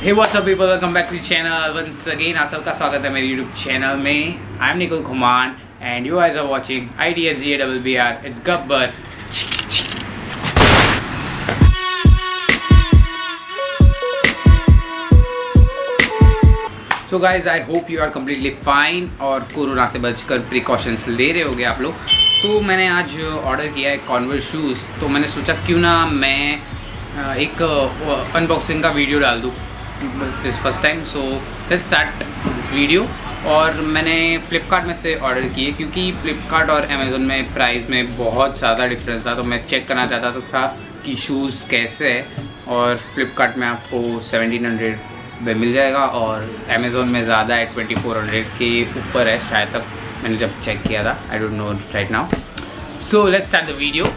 Hey what's up people, welcome back to channel once again. आप सबका स्वागत है मेरे यूट्यूब चैनल में। I am Nikul Ghuman and you guys are watching IDSGABBR। It's Gabbar. So guys I hope you are completely fine और corona से बचकर precautions ले रहे होगे आप लोग। तो मैंने आज ऑर्डर किया है कॉन्वर्स शूज़, तो मैंने सोचा क्यों ना मैं एक अनबॉक्सिंग का वीडियो डाल दूँ this first time. So let's start this video. और मैंने फ़्लिपकार्ट में से ऑर्डर किए क्योंकि फ़्लिपकार्ट और अमेज़ोन में प्राइस में बहुत ज़्यादा डिफरेंस था, तो मैं चेक करना चाहता था कि शूज़ कैसे है। और फ़्लिपकार्ट में आपको 1700 में मिल जाएगा और अमेज़ोन में ज़्यादा है, 2400 के ऊपर है शायद, तक मैंने जब चेक किया था। I don't know right now. So let's start the video.